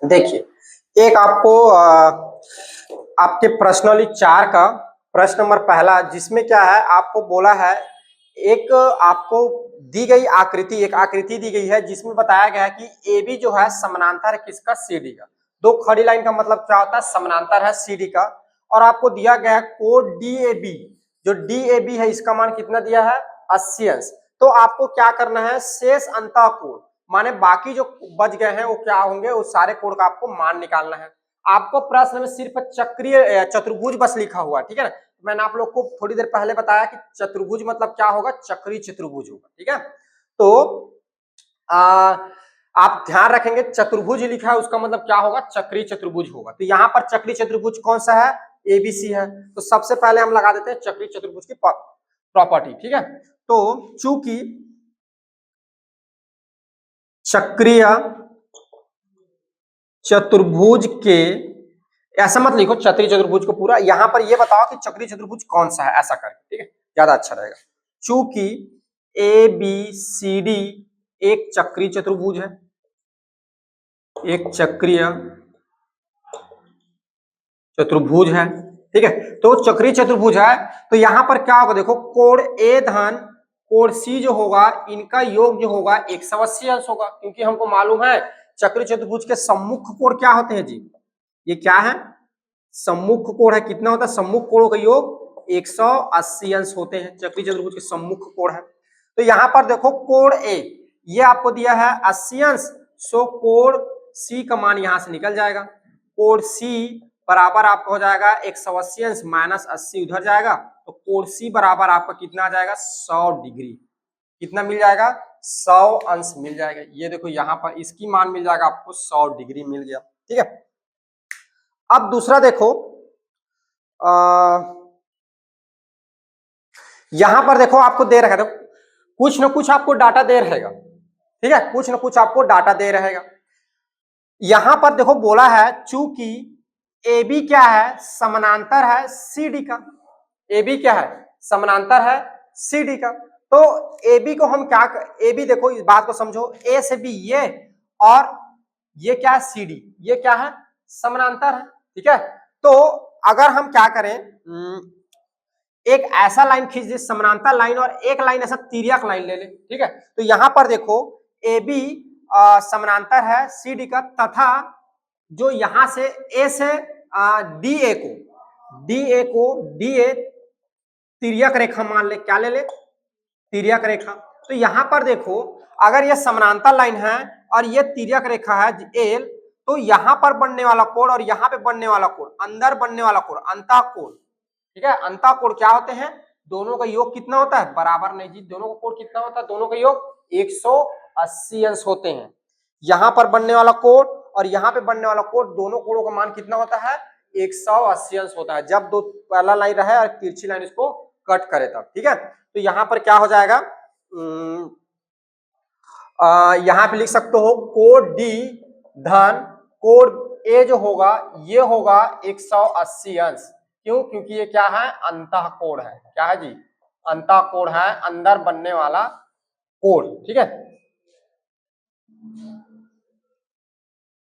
देखिए एक आपको आपके प्रश्नावली 4 का प्रश्न नंबर पहला, जिसमें क्या है आपको बोला है एक आपको दी गई आकृति, एक आकृति दी गई है जिसमें बताया गया है कि ए बी जो है समानांतर है किसका, सी डी का। दो खड़ी लाइन का मतलब क्या होता है, समानांतर है सी डी का। और आपको दिया गया है कोण डी ए बी, जो डी ए बी है इसका मान कितना दिया है, 80 अंश। तो आपको क्या करना है, शेष अंतःकोण माने बाकी जो बच गए हैं वो क्या होंगे, उस सारे कोण का आपको मान निकालना है। आपको प्रश्न में सिर्फ चक्रीय चतुर्भुज बस लिखा हुआ है, ठीक है ना। मैंने आप लोग को थोड़ी देर पहले बताया कि चतुर्भुज मतलब क्या होगा, चक्रीय चतुर्भुज होगा, ठीक है। तो आप ध्यान रखेंगे चतुर्भुज लिखा है उसका मतलब क्या होगा, चक्रीय चतुर्भुज होगा। तो यहाँ पर चक्रीय चतुर्भुज कौन सा है, एबीसी है। तो सबसे पहले हम लगा देते हैं चक्रीय चतुर्भुज की प्रॉपर्टी, ठीक है। तो चूंकि चक्रीय चतुर्भुज के, ऐसा मत लिखो चक्रीय चतुर्भुज को पूरा, यहां पर ये बताओ कि चक्रीय चतुर्भुज कौन सा है, ऐसा करके, ठीक है, ज्यादा अच्छा रहेगा। चूंकि ए बी सी डी एक चक्रीय चतुर्भुज है, एक चक्रीय चतुर्भुज है, ठीक है। तो चक्रीय चतुर्भुज है तो यहां पर क्या होगा, देखो कोण ए धन कोण सी जो होगा इनका योग जो होगा 180 अंश होगा, क्योंकि हमको मालूम है चक्रीय चतुर्भुज के सम्मुख कोण क्या होते हैं जी, ये क्या है, सम्मुख कोण है। कितना होता है, सम्मुख कोणों का योग 180 अंश होते हैं, चक्रीय चतुर्भुज के सम्मुख कोण है। तो यहां पर देखो कोण ए ये आपको दिया है 80 अंश, सो कोण सी का मान यहां से निकल जाएगा। कोण सी बराबर आपका हो जाएगा 180 अंश माइनस 80 उधर जाएगा, तो कोण सी बराबर आपका कितना आ जाएगा, 100 डिग्री। कितना मिल जाएगा, 100 अंश मिल जाएगा। ये देखो यहाँ पर इसकी मान मिल जाएगा आपको 100 डिग्री मिल गया, ठीक है। अब दूसरा देखो, यहां पर देखो आपको दे रखा है, कुछ ना कुछ आपको डाटा दे रहेगा, ठीक है, कुछ ना कुछ आपको डाटा दे रहेगा। यहां पर देखो बोला है चूंकि ए बी क्या है, समानांतर है सी डी का। ए बी क्या है, समानांतर है सी डी का। तो ए बी को हम क्या, ए बी देखो इस बात को समझो, ए से बी ये, और ये क्या है सी डी, ये क्या है, समानांतर है, ठीक है। तो अगर हम क्या करें, एक ऐसा लाइन खींच दे समानांतर लाइन, और एक लाइन ऐसा तिर्यक लाइन ले ले, ठीक है। तो यहां पर देखो ए बी समानांतर है सी डी का, तथा जो यहां से ए से डी ए को डी ए तिर्यक रेखा मान ले, क्या ले ले, तिर्यक रेखा। तो यहां पर देखो अगर ये समानांतर लाइन है और ये तिर्यक रेखा है एल, तो यहां पर बनने वाला कोण और यहां पे बनने वाला कोण, अंदर बनने वाला कोण अंतःकोण, ठीक है। अंतःकोण क्या होते हैं, दोनों का योग कितना होता है, बराबर नहीं जी, दोनों का कोण कितना होता है, दोनों का योग 180 अंश होते हैं। यहां पर बनने वाला कोण और यहां पे बनने वाला कोण, दोनों कोणों का मान कितना होता है, 180 अंश होता है, जब दो पहला लाइन रहे और तिरछी लाइन इसको कट करे तब, ठीक है। तो यहां पर क्या हो जाएगा, यहां पे लिख सकते हो कोण डी धन कोण ए जो होगा ये होगा 180 अंश। क्यों, क्योंकि ये क्या है, अंतःकोण है, क्या है जी, अंतःकोण है, अंदर बनने वाला कोण, ठीक है।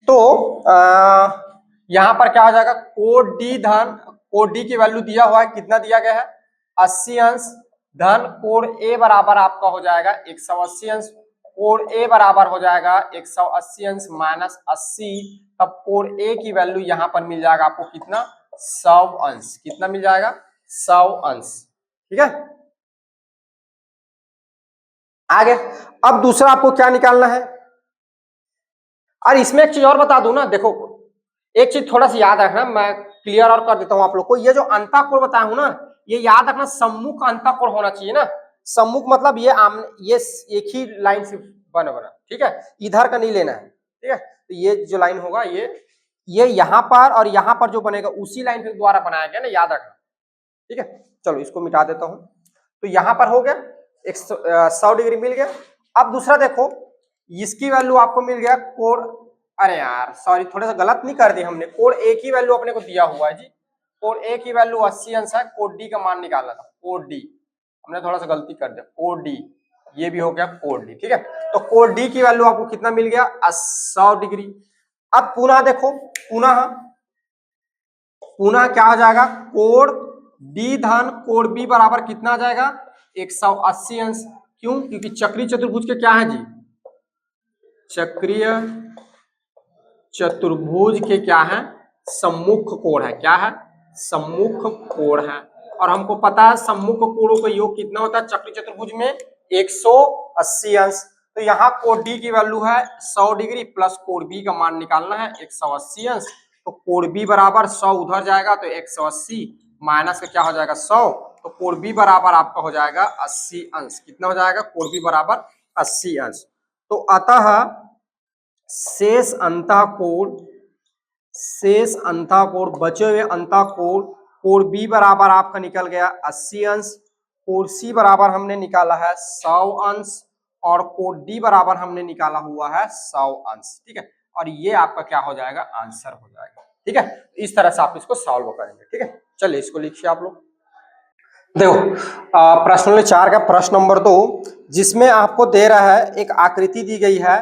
तो यहां पर क्या हो जाएगा, कोण डी धन कोण डी की वैल्यू दिया हुआ है, कितना दिया गया है, 80 अंश, धन कोण ए बराबर आपका हो जाएगा 180 अंश, कोण ए बराबर हो जाएगा 180 अंश माइनस 80, तब कोण ए की वैल्यू यहां पर मिल जाएगा आपको कितना, 100 अंश। कितना मिल जाएगा, 100 अंश, ठीक है। आगे अब दूसरा आपको क्या निकालना है, और इसमें एक चीज और बता दूं ना, देखो एक चीज थोड़ा सा याद रखना, मैं क्लियर और कर देता हूं आप लोग को। ये जो अंतःकोण बताया हूं ना, ये याद रखना सम्मुख अंतःकोण होना चाहिए ना। सम्मुख मतलब ये एक ही लाइन से बना, ठीक है, इधर का नहीं लेना है, ठीक है। तो ये जो लाइन होगा ये यहां पर और यहां पर जो बनेगा उसी लाइन के द्वारा बनाया गया ना, याद रखना, ठीक है। चलो इसको मिटा देता हूं। तो यहां पर हो गया 100 डिग्री मिल गया। अब दूसरा देखो, इसकी वैल्यू आपको मिल गया कोण, अरे यार सॉरी थोड़ा सा गलत नहीं कर दिया हमने, कोण ए की वैल्यू अपने को दिया हुआ है जी, कोण ए की वैल्यू 80 अंश है, कोण डी का मान निकालना था, कोण डी हमने थोड़ा सा गलती कर दिया, कोण डी ये भी हो गया कोड डी। ठीक है, तो कोड डी की वैल्यू आपको कितना मिल गया 100 डिग्री। अब पुनः देखो, पुनः क्या हो जाएगा, कोड डी धन कोड बी बराबर कितना आ जाएगा 180 अंश। क्यों? क्योंकि चक्रीय चतुर्भुज के क्या है जी, चक्रीय चतुर्भुज के क्या है, सम्मुख कोण है। क्या है? सम्मुख कोण है। और हमको पता है सम्मुख कोणों का योग कितना होता है चक्रीय चतुर्भुज में 180 अंश। तो यहाँ कोण डी की वैल्यू है 100 डिग्री प्लस कोण बी का मान निकालना है 180 अंश। तो कोण बी बराबर 100 उधर जाएगा तो 180 माइनस का क्या हो जाएगा 100, तो कोण बी बराबर आपका हो जाएगा 80 अंश। कितना हो जाएगा? कोण बी बराबर 80 अंश। तो अतः शेष अंतःकोण बचे हुए अंतःकोण कोण बी बराबर आपका निकल गया 80 अंश, कोण सी बराबर हमने निकाला है 100 अंश, और कोण डी बराबर हमने निकाला हुआ है 100 अंश। ठीक है, और ये आपका क्या हो जाएगा, आंसर हो जाएगा। ठीक है, इस तरह से आप इसको सॉल्व करेंगे। ठीक है, चलिए इसको लिखिए आप लोग। देखो प्रश्न 4 का प्रश्न नंबर 2, जिसमें आपको दे रहा है एक आकृति दी गई है।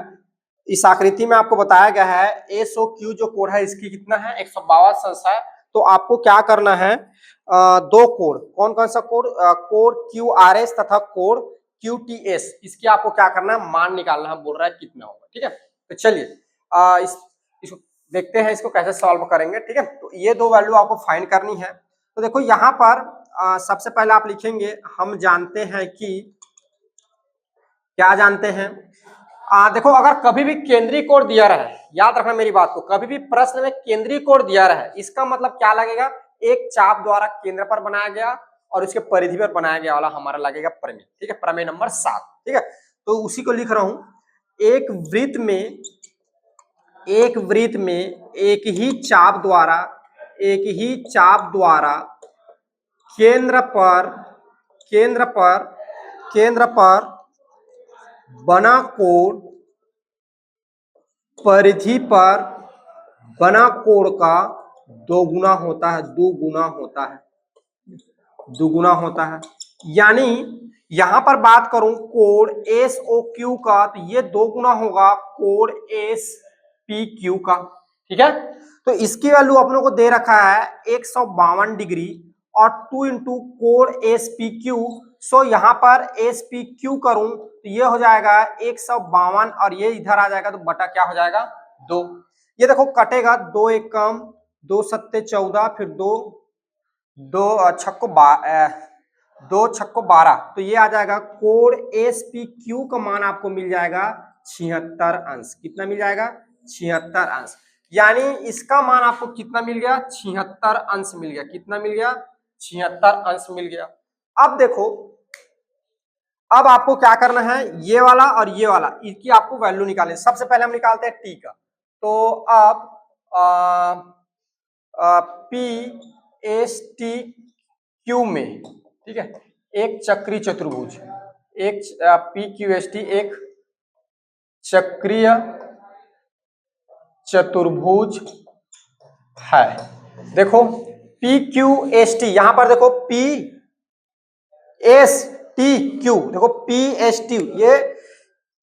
इस आकृति में आपको बताया गया है एसओक्यू जो कोण है इसकी कितना है 152 अंश है। तो आपको क्या करना है, दो कोण, कौन कौन सा कोण, कोण क्यू आर एस तथा कोण क्यू टी एस, इसकी आपको क्या करना है, मान निकालना है। बोल रहा है कितना होगा। ठीक है, तो चलिए इसको देखते हैं, इसको कैसे सॉल्व करेंगे। ठीक है, तो ये दो वैल्यू आपको फाइंड करनी है। तो देखो यहाँ पर सबसे पहले आप लिखेंगे, हम जानते हैं कि, क्या जानते हैं, देखो अगर कभी भी केंद्रीय कोण दिया रहा है, याद रखना मेरी बात को, कभी भी प्रश्न में केंद्रीय कोण दिया रहा है, इसका मतलब क्या लगेगा, एक चाप द्वारा केंद्र पर बनाया गया और उसके परिधि पर बनाया गया वाला हमारा लगेगा प्रमेय। ठीक है, प्रमेय नंबर 7। ठीक है, तो उसी को लिख रहा हूं, एक वृत्त में एक ही चाप द्वारा केंद्र पर बना कोण परिधि पर बना कोण का दुगुना होता है। यानी यहां पर बात करूं कोण एस ओ क्यू का, तो ये 2 गुना होगा कोण एस पी क्यू का। ठीक है, तो इसकी वैल्यू अपनों को दे रखा है 152 डिग्री और 2 इंटू कोण एस पी क्यू। सो यहाँ पर एस पी क्यू करूं तो ये हो जाएगा 152 और ये इधर आ जाएगा तो बटा क्या हो जाएगा 2। ये देखो कटेगा, 2 एक कम, 2 सत्ते 14, फिर 2 छक्को 12, तो ये आ जाएगा कोण एस पी क्यू का मान आपको मिल जाएगा 76 अंश। कितना मिल जाएगा? 76 अंश। यानी इसका मान आपको कितना मिल गया? 76 अंश मिल गया। कितना मिल गया? 76 अंश मिल गया। अब देखो, अब आपको क्या करना है, ये वाला और ये वाला, इसकी आपको वैल्यू निकालनी। सबसे पहले हम निकालते हैं टी का। तो अब पी एस टी क्यू में, ठीक है, एक चक्रीय चतुर्भुज, एक पी क्यू एस टी एक चक्रीय चतुर्भुज है। देखो पी क्यू एस टी, यहां पर देखो पी एस टी क्यू, देखो पी एस टी,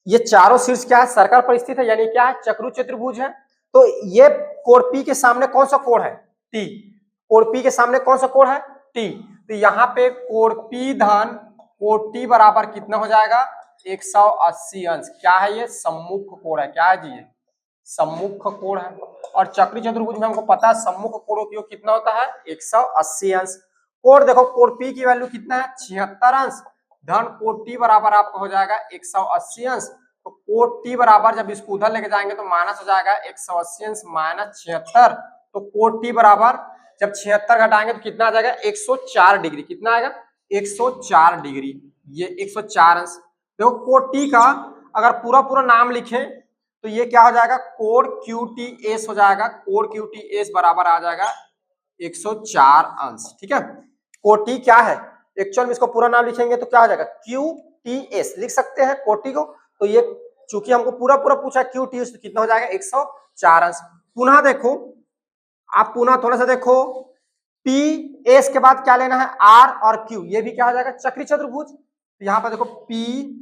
ये चारों शीर्ष क्या है, सर्कल पर स्थित है, यानी क्या है, चक्रीय चतुर्भुज है। तो ये कोण पी के सामने कौन सा कोण है? टी। कोण पी के सामने कौन सा कोण है? टी। तो यहाँ पे कोण पी धन कोण टी बराबर कितना हो जाएगा 180 अंश। क्या है ये? सम्मुख कोण है। क्या है जी? ये सम्मुख कोण है। और चक्रीय चतुर्भुज में हमको पता है सम्मुख कोणों की योग कितना होता है 180 अंश। कोण देखो, कोण पी की वैल्यू कितना है 76 अंश, धन कोण टी बराबर आपका हो जाएगा 180 अंश। तो कोण टी बराबर जब इसको उधर लेके जाएंगे तो माइनस हो जाएगा 180 अंश माइनस 76। तो कोण टी बराबर जब 76 घटाएंगे तो कितना आ जाएगा 104 डिग्री। कितना आएगा? 104 डिग्री, ये 104 अंश। देखो कोण टी का अगर पूरा नाम लिखें तो ये क्या हो जाएगा, कोण क्यू टी एस हो जाएगा। कोण क्यू टी एस बराबर आ जाएगा 104 अंश। ठीक है, कोण टी क्या है, एक्चुअल में इसको पूरा नाम लिखेंगे तो क्या हो जाएगा, क्यू टी एस लिख सकते हैं कोण टी को। तो ये चूंकि हमको पूरा पूछा क्यू टी एस, तो कितना हो जाएगा 104 अंश। पुनः देखो, आप पुनः थोड़ा सा देखो, पी एस के बाद क्या लेना है, आर और क्यू, ये भी क्या हो जाएगा चक्रीय चतुर्भुज। तो यहाँ पर देखो P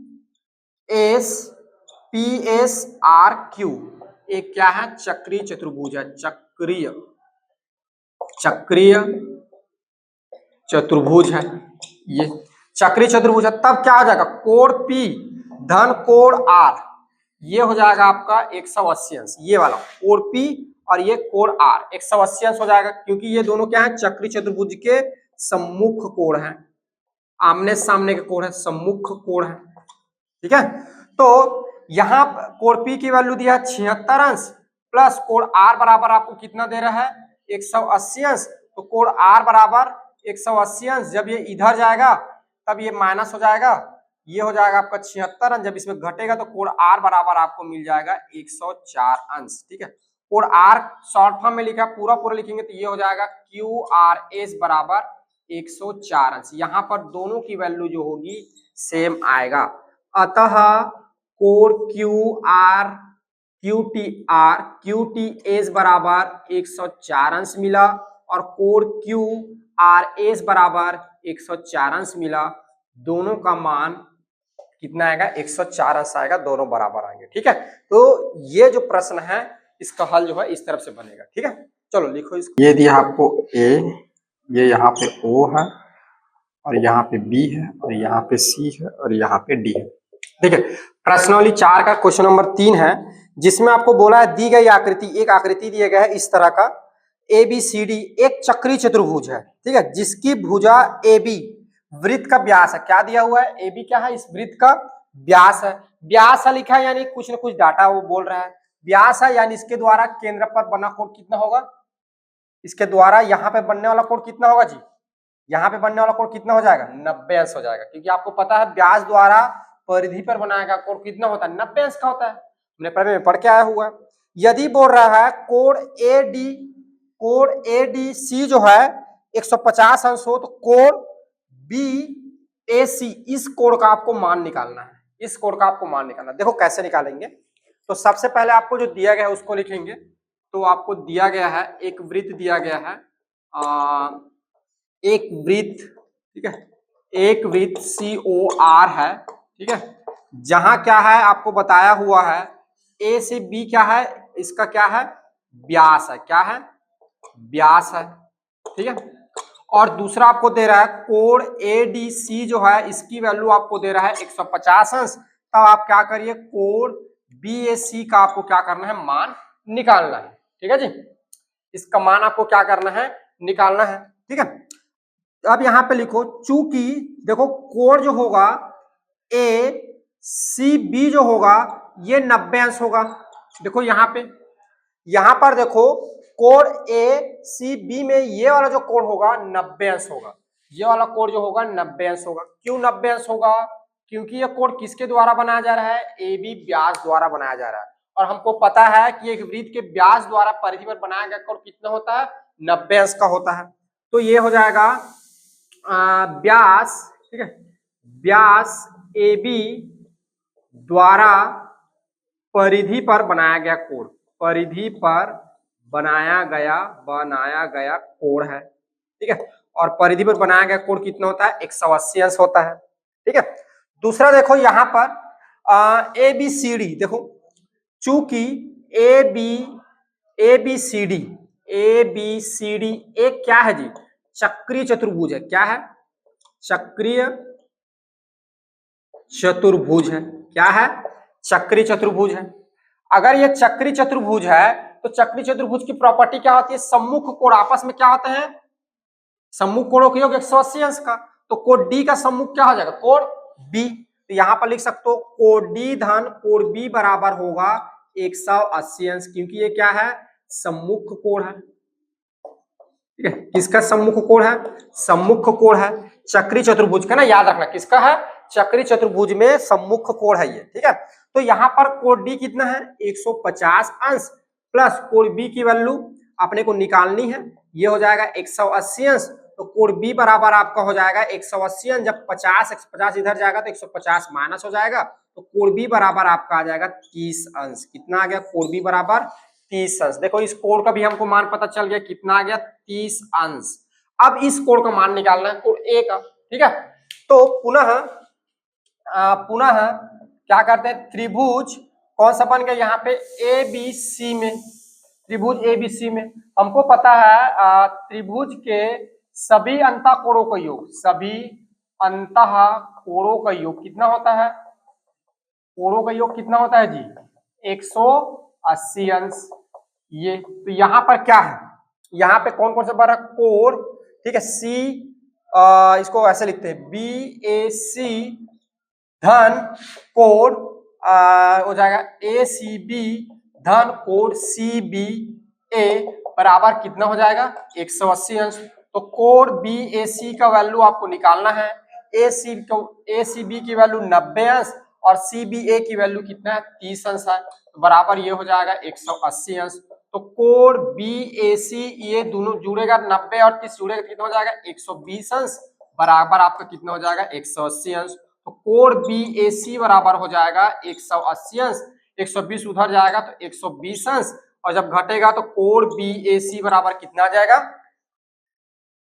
S P S R Q एक क्या है, चक्रीय चतुर्भुज है, चक्रीय चतुर्भुज है, ये चक्रीय चतुर्भुज है। तब क्या हो जाएगा, कोण P धन कोण R, ये हो जाएगा आपका 180 अंश, ये वाला कोण P और ये कोण R 180 अंश हो जाएगा, क्योंकि ये दोनों क्या है, चक्रीय चतुर्भुज के सम्मुख कोण है, आमने सामने के कोण है, सम्मुख कोण है। ठीक है, तो यहाँ कोण P की वैल्यू दिया है 76 अंश, प्लस कोण R बराबर आपको कितना दे रहा है, 180 अंश। तो कोण R बराबर 180 अंश, जब ये इधर जाएगा तब ये माइनस हो जाएगा, ये हो जाएगा आपका 76 अंश, जब इसमें घटेगा तो कोण R बराबर आपको मिल जाएगा 104 अंश। ठीक है, कोण R शॉर्ट फॉर्म में लिखा, पूरा लिखेंगे तो ये हो जाएगा QRS बराबर 104 अंश। यहाँ पर दोनों की वैल्यू जो होगी सेम आएगा, अतः कोण QTS बराबर 104 अंश मिला और कोण QRS बराबर 104 अंश मिला। दोनों का मान कितना आएगा, 104 अंश आएगा, दोनों बराबर आएंगे। ठीक है, तो ये जो प्रश्न है इसका हल जो है इस तरफ से बनेगा। ठीक है, चलो लिखो इसको। ये दिया आपको A, ये यहाँ पे O है और यहाँ पे B है और यहाँ पे C है और यहाँ पे D है। देखिए प्रश्नावली 4 का क्वेश्चन नंबर 3 है, जिसमें आपको बोला है दी गई आकृति, एक आकृति दिया गया है इस तरह का ABCD एक चक्रीय चतुर्भुज है। ठीक है, जिसकी भुजा AB वृत्त का व्यास है, क्या दिया हुआ है, AB क्या है, इस वृत्त का व्यास है। व्यास है लिखा है यानी कुछ न कुछ डाटा वो बोल रहा है, व्यास है यानी इसके द्वारा केंद्र पर बना कोण कितना होगा, इसके द्वारा यहाँ पे बनने वाला कोण कितना होगा जी, यहाँ पे बनने वाला कोण कितना हो जाएगा, 90 अंश हो जाएगा, क्योंकि आपको पता है व्यास द्वारा परिधि पर बनाया गया कोण कितना होता है, 90 अंश का होता है, हमने पहले में पढ़ के आया हुआ है। यदि बोल रहा है कोण ADC जो है 150 अंश हो, तो कोण BAC इस कोण का आपको मान निकालना है, इस कोण का आपको मान निकालना है। देखो कैसे निकालेंगे, तो सबसे पहले आपको जो दिया गया है उसको लिखेंगे। तो आपको दिया गया है एक वृत्त दिया गया है, एक वृत्त, ठीक है, एक वृत्त COR है। ठीक है, जहां क्या है आपको बताया हुआ है A से B क्या है, इसका क्या है, व्यास है, क्या है, व्यास है। ठीक है, और दूसरा आपको दे रहा है कोण ADC जो है इसकी वैल्यू आपको दे रहा है 150 अंश। तब आप क्या करिए, कोण BAC का आपको क्या करना है, मान निकालना है। ठीक है जी, इसका मान आपको क्या करना है, निकालना है। ठीक है, अब यहां पे लिखो, चूंकि देखो कोण जो होगा ACB जो होगा ये 90 अंश होगा। देखो यहां पर देखो कोण ACB में ये वाला जो कोण होगा 90 अंश होगा, ये वाला कोण जो होगा 90 अंश होगा। क्यों 90 अंश होगा, क्योंकि ये कोण किसके द्वारा बनाया जा रहा है, AB व्यास द्वारा बनाया जा रहा है, और हमको पता है कि एक वृत्त के व्यास द्वारा परिधि पर बनाया गया कोण कितना होता है, 90 अंश का होता है। तो ये हो जाएगा व्यास, ठीक है, व्यास AB द्वारा परिधि पर बनाया गया कोण, परिधि पर बनाया गया कोण है। ठीक है, और परिधि पर बनाया गया कोण कितना होता है, 180 अंश होता है। ठीक है, दूसरा देखो यहां पर ABCD, देखो चूंकि ABCD एक क्या है जी, चक्रीय चतुर्भुज है, क्या है, चक्रीय चतुर्भुज है, क्या है, चक्रीय चतुर्भुज है। अगर ये चक्रीय चतुर्भुज है तो चक्रीय चतुर्भुज की प्रॉपर्टी क्या होती है, सम्मुख कोण आपस में क्या होते हैं, सम्मुख कोणों का योग 180 अंश का। तो कोण D का सम्मुख क्या हो जाएगा, कोण B। तो यहां पर लिख सकते हो कोण D धन कोण B बराबर होगा 180 अंश, क्योंकि ये क्या है, सम्मुख कोण है। ठीक है, किसका सम्मुख कोण है, सम्मुख कोण है चक्रीय चतुर्भुज का ना, याद रखना किसका है, चक्रीय चतुर्भुज में सम्मुख कोण है ये। ठीक है, तो यहां पर कोण D कितना है, 150 अंश, प्लस कोण B की वैल्यू अपने को निकालनी है, ये हो जाएगा 180 अंश। तो कोण B बराबर आपका हो जाएगा 180 अंश, जब 50 इधर जाएगा तो 150 माइनस हो जाएगा, तो कोण B बराबर आपका आ जाएगा 30 अंश। कितना आ गया, कोण B बराबर 30 अंश। देखो इस कोण का भी हमको मान पता चल गया, कितना आ गया, 30 अंश। अब इस कोण का मान निकालना है, कोण A का। ठीक है, तो पुनः क्या करते हैं, त्रिभुज कौन सा बन गया यहाँ पे, ए बी सी में, त्रिभुज ए बी सी में हमको पता है त्रिभुज के सभी अंतः कोणों का योग, सभी अंतः कोणों का योग कितना होता है, कोणों का योग कितना होता है जी, 180 अंश। ये तो यहाँ पर क्या है, यहाँ पे कौन कौन सा बन रहा है, कोण, ठीक है, सी, इसको ऐसे लिखते हैं बी ए सी धन कोण हो जाएगा ए सी बी धन कोण सी बी ए बराबर कितना हो जाएगा, 180 अंश। तो कोण बी ए सी का वैल्यू आपको निकालना है, ए सी बी की वैल्यू 90 अंश और सी बी ए की वैल्यू कितना है, 30 अंश है, तो बराबर ये हो जाएगा 180 अंश। तो कोण बी ए सी ये दोनों जुड़ेगा, 90 और 30 जुड़ेगा, कितना हो जाएगा 120 अंश बराबर आपका कितना हो जाएगा 180 अंश। तो कोण बी ए सी बराबर हो जाएगा 180 अंश, 120 उधर जाएगा तो 120 अंश, और जब घटेगा तो कोण बी ए सी बराबर कितना आ जाएगा,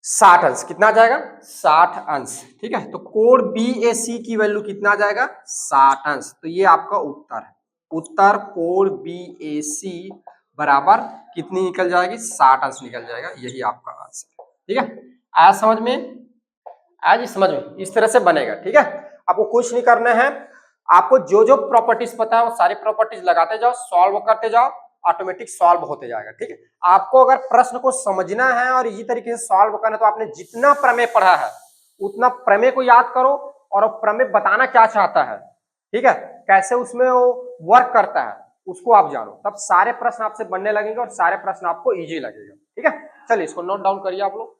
60 अंश, कितना आ जाएगा 60 अंश, ठीक है। तो कोण बी ए सी की वैल्यू कितना आ जाएगा, 60 अंश। तो ये आपका उत्तर है, उत्तर कोण बी ए सी बराबर कितनी निकल जाएगी, 60 अंश निकल जाएगा, यही आपका आंसर, ठीक है। आया समझ में, आज समझ में इस तरह से बनेगा, ठीक है। आपको कुछ नहीं करना है, आपको जो जो प्रॉपर्टीज पता है वो सारी प्रॉपर्टीज लगाते जाओ, सॉल्व करते जाओ, ऑटोमेटिक सॉल्व होते जाएगा, ठीक है। आपको अगर प्रश्न को समझना है और इसी तरीके से सॉल्व करना है तो आपने जितना प्रमेय पढ़ा है उतना प्रमेय को याद करो और प्रमेय बताना क्या चाहता है, ठीक है, कैसे उसमें वो वर्क करता है उसको आप जानो, तब सारे प्रश्न आपसे बनने लगेंगे और सारे प्रश्न आपको इजी लगेगा, ठीक है। चलिए इसको नोट डाउन करिए आप लोग।